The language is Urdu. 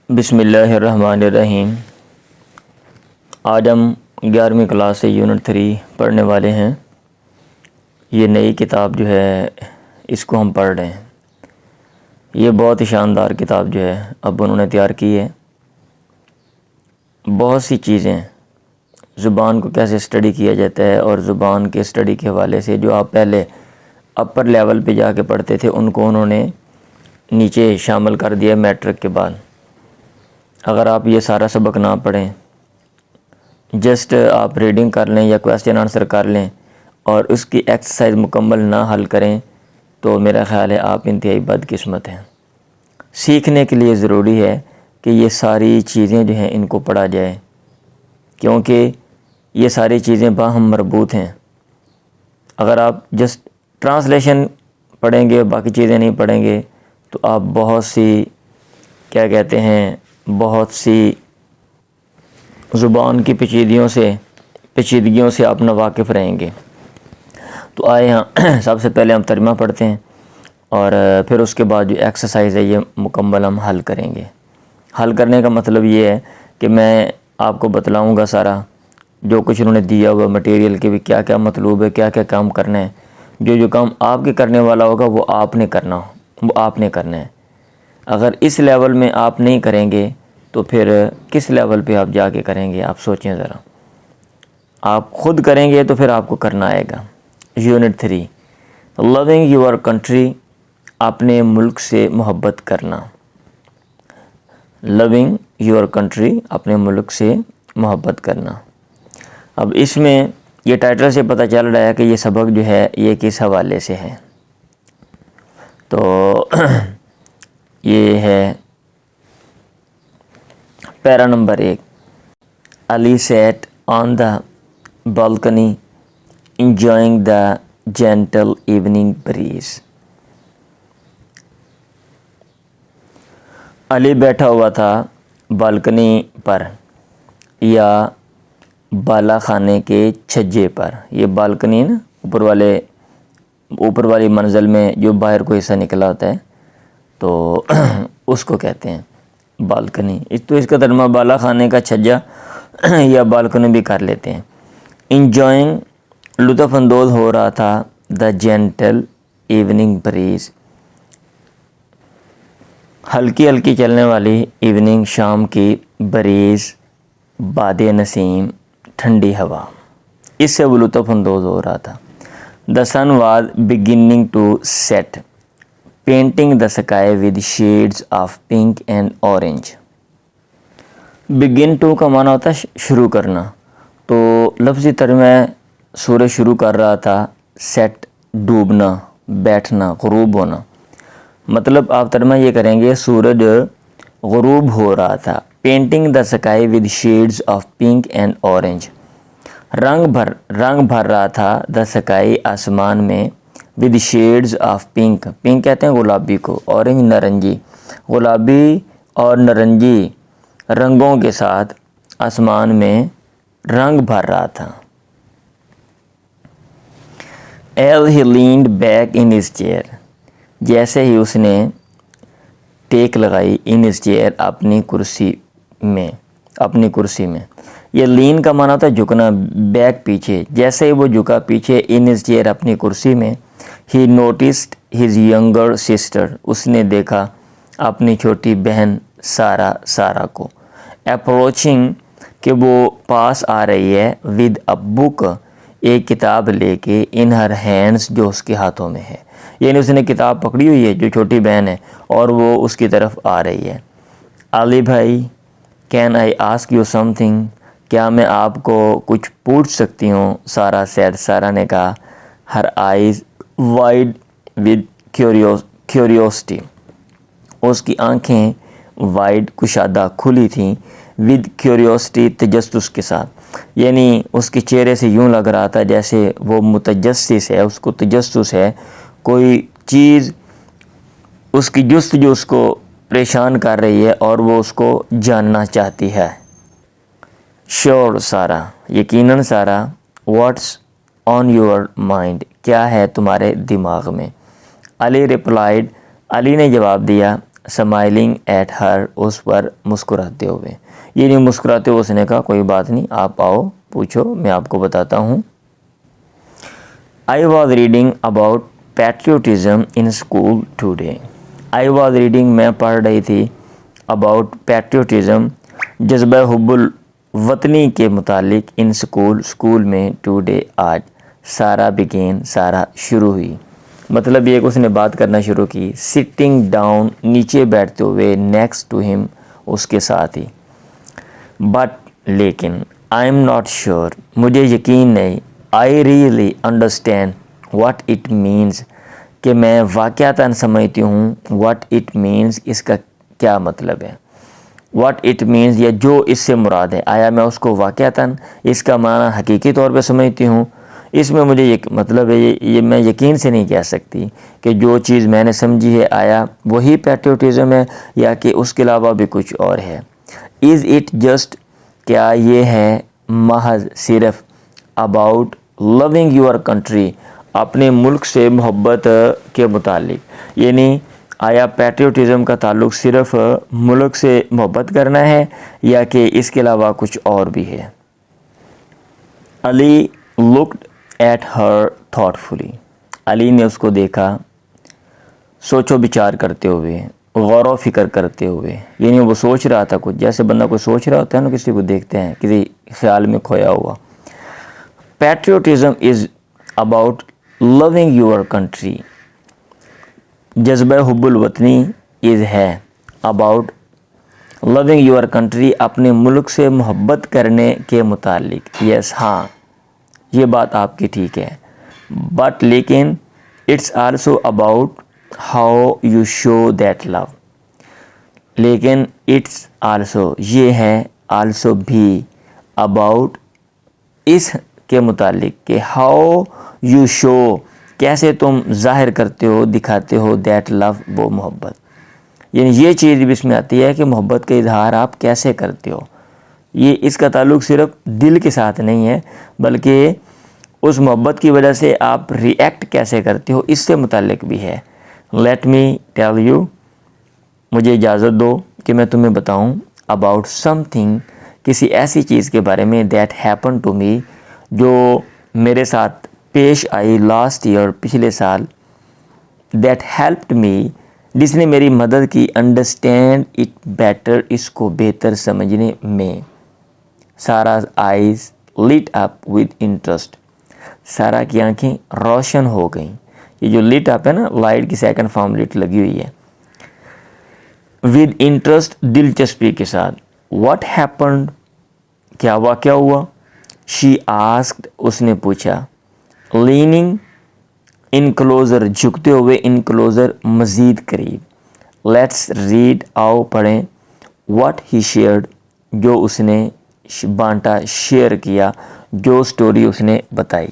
بسم اللہ الرحمن الرحیم۔ آج ہم 11ویں کلاس سے یونٹ 3 پڑھنے والے ہیں۔ یہ نئی کتاب جو ہے اس کو ہم پڑھ رہے ہیں۔ یہ بہت ہی شاندار کتاب جو ہے اب انہوں نے تیار کی ہے۔ بہت سی چیزیں زبان کو کیسے اسٹڈی کیا جاتا ہے اور زبان کے اسٹڈی کے حوالے سے جو آپ پہلے اپر لیول پہ جا کے پڑھتے تھے ان کو انہوں نے نیچے شامل کر دیا میٹرک کے بعد۔ اگر آپ یہ سارا سبق نہ پڑھیں، جسٹ آپ ریڈنگ کر لیں یا کویسچن آنسر کر لیں اور اس کی ایکسرسائز مکمل نہ حل کریں تو میرا خیال ہے آپ انتہائی بد قسمت ہیں۔ سیکھنے کے لیے ضروری ہے کہ یہ ساری چیزیں جو ہیں ان کو پڑھا جائے، کیونکہ یہ ساری چیزیں باہم مربوط ہیں۔ اگر آپ جسٹ ٹرانسلیشن پڑھیں گے باقی چیزیں نہیں پڑھیں گے تو آپ بہت سی زبان کی پیچیدگیوں سے آپ ناواقف رہیں گے۔ تو آئے ہاں سب سے پہلے ہم ترجمہ پڑھتے ہیں اور پھر اس کے بعد جو ایکسرسائز ہے یہ مکمل ہم حل کریں گے۔ حل کرنے کا مطلب یہ ہے کہ میں آپ کو بتلاؤں گا سارا جو کچھ انہوں نے دیا ہوا مٹیریل کے بھی کیا کیا مطلوب ہے، کیا کیا کام کرنا ہے۔ جو کام آپ کے کرنے والا ہوگا وہ آپ نے کرنا ہے۔ اگر اس لیول میں آپ نہیں کریں گے تو پھر کس لیول پہ آپ جا کے کریں گے؟ آپ سوچیں ذرا۔ آپ خود کریں گے تو پھر آپ کو کرنا آئے گا۔ یونٹ 3 لونگ یور کنٹری، اپنے ملک سے محبت کرنا۔ لونگ یور کنٹری، اپنے ملک سے محبت کرنا۔ اب اس میں یہ ٹائٹل سے پتہ چل رہا ہے کہ یہ سبق جو ہے یہ کس حوالے سے ہے۔ تو یہ ہے پیرا number 1۔ Ali sat on the balcony enjoying the gentle evening breeze۔ علی بیٹھا ہوا تھا بالکنی پر یا بالا خانے کے چھجے پر۔ یہ بالکنی نا اوپر والی منزل میں جو باہر کو حصہ نکلا ہوتا ہے تو اس کو کہتے ہیں بالکنی۔ تو اس کا ترجمہ بالا خانے کا چھجا یا بالکنی بھی کر لیتے ہیں۔ انجوائنگ، لطف اندوز ہو رہا تھا، دا جینٹل ایوننگ بریز، ہلکی ہلکی چلنے والی ایوننگ، شام کی بریز، باد نسیم، ٹھنڈی ہوا، اس سے وہ لطف اندوز ہو رہا تھا۔ The sun was beginning to set, painting the sky with shades of pink and orange. Begin to کا معنی ہوتا ہے شروع کرنا، تو لفظی ترجمہ سورج شروع کر رہا تھا، سیٹ ڈوبنا، بیٹھنا، غروب ہونا۔ مطلب آپ ترجمہ یہ کریں گے سورج غروب ہو رہا تھا۔ Painting the sky with shades of pink and orange, رنگ بھر رہا تھا دا اسکائی، آسمان میں، with shades of pink, pink کہتے ہیں گلابی کو، اورنج نارنجی، گلابی اور نارنجی رنگوں کے ساتھ آسمان میں رنگ بھر رہا تھا۔ As he leaned back in his chair, جیسے ہی اس نے ٹیک لگائی، ان ہز چیئر، اپنی کرسی میں۔ یہ لین کا معنی ہوتا ہے جھکنا، بیک پیچھے، جیسے ہی وہ جھکا پیچھے، ان ہز چیئر، اپنی کرسی میں، ہی نوٹسڈ ہز ینگر سسٹر، اس نے دیکھا اپنی چھوٹی بہن سارا کو، اپروچنگ، کہ وہ پاس آ رہی ہے، ود اے بک، ایک کتاب لے کے، ان ہر ہینڈز، جو اس کے ہاتھوں میں ہے۔ یعنی اس نے کتاب پکڑی ہوئی ہے جو چھوٹی بہن ہے اور وہ اس کی طرف آ رہی ہے۔ علی بھائی، can I ask you some thing, کیا میں آپ کو کچھ پوچھ سکتی ہوں؟ سارا سیڈ، سارا نے کہا، her eyes wide with curiosity, اس کی آنکھیں وائڈ، کشادہ، کھلی تھیں، ود کیوریوسٹی، تجسس کے ساتھ۔ یعنی اس کے چہرے سے یوں لگ رہا تھا جیسے وہ متجسس ہے، اس کو تجسس ہے، کوئی چیز اس کی جستجو اس کو پریشان کر رہی ہے اور وہ اس کو جاننا چاہتی ہے۔ شیور سارا، یقیناً سارا، واٹس آن یور مائنڈ، کیا ہے تمہارے دماغ میں؟ علی ریپلائڈ، علی نے جواب دیا، اسمائلنگ ایٹ ہر، اس پر مسکراتے ہوئے. یہ نہیں مسکراتے ہوئے اس نے کہا کوئی بات نہیں آپ آؤ پوچھو میں آپ کو بتاتا ہوں. I was reading about patriotism in school today. I was reading میں پڑھ رہی تھی about patriotism جذبہ حب الوطنی کے متعلق in اسکول میں today آج. سارا began سارا شروع ہوئی. مطلب یہ کہ اس نے بات کرنا شروع کی. sitting down نیچے بیٹھتے ہوئے next to him اس کے ساتھ ہی. but لیکن I am not sure مجھے یقین نہیں I really understand what it means کہ میں واقعتاً سمجھتی ہوں what it means اس کا کیا مطلب ہے. what it means یا جو اس سے مراد ہے آیا میں اس کو واقعتاً اس کا معنی حقیقی طور پہ سمجھتی ہوں. اس میں مجھے مطلب ہے یہ میں یقین سے نہیں کہہ سکتی کہ جو چیز میں نے سمجھی ہے آیا وہی پیٹریوٹزم ہے یا کہ اس کے علاوہ بھی کچھ اور ہے. از اٹ جسٹ کیا یہ ہے محض صرف اباؤٹ لونگ یور کنٹری اپنے ملک سے محبت کے متعلق، یعنی آیا پیٹریوٹزم کا تعلق صرف ملک سے محبت کرنا ہے یا کہ اس کے علاوہ کچھ اور بھی ہے. علی لکڈ ایٹ ہر تھاٹفلی، علی نے اس کو دیکھا سوچ و بچار کرتے ہوئے، غور و فکر کرتے ہوئے، یعنی وہ سوچ رہا تھا کچھ، جیسے بندہ کوئی سوچ رہا ہوتا ہے نا کسی کو دیکھتے ہیں کسی خیال میں کھویا ہوا. Patriotism is about loving your country, جذبہ حب الوطنی از ہے اباؤٹ لونگ یور کنٹری اپنے ملک سے محبت کرنے کے متعلق. یس ہاں یہ بات آپ کی ٹھیک ہے. بٹ لیکن it's also about how you show that love, لیکن اٹس آلسو یہ ہے آلسو بھی اباؤٹ اس کے متعلق کہ ہاؤ یو شو کیسے تم ظاہر کرتے ہو دکھاتے ہو دیٹ لو وہ محبت، یعنی یہ چیز بھی اس میں آتی ہے کہ محبت کا اظہار آپ کیسے کرتے ہو. یہ اس کا تعلق صرف دل کے ساتھ نہیں ہے بلکہ اس محبت کی وجہ سے آپ ری ایکٹ کیسے کرتے ہو اس سے متعلق بھی ہے. لیٹ می ٹیل یو، مجھے اجازت دو کہ میں تمہیں بتاؤں اباؤٹ سم تھنگ کسی ایسی چیز کے بارے میں دیٹ ہیپن ٹو می جو میرے ساتھ پیش آئی لاسٹ ایئر پچھلے سال، دیٹ ہیلپڈ می جس نے میری مدد کی انڈرسٹینڈ اٹ بیٹر اس کو بہتر سمجھنے میں. Sara's eyes lit up with interest, Sara کی آنکھیں روشن ہو گئیں. یہ جو لٹ اپ ہے نا لائٹ کی سیکنڈ فارم لٹ لگی ہوئی ہے. ود انٹرسٹ دلچسپی کے ساتھ. واٹ ہیپنڈ کیا واقعہ ہوا. شی آسکڈ اس نے پوچھا. لیننگ ان کلوزر جھکتے ہوئے ان کلوزر مزید قریب. لیٹس ریڈ آؤ پڑھیں. واٹ ہی شیئرڈ جو اس نے بانٹا شیئر کیا جو سٹوری اس نے بتائی.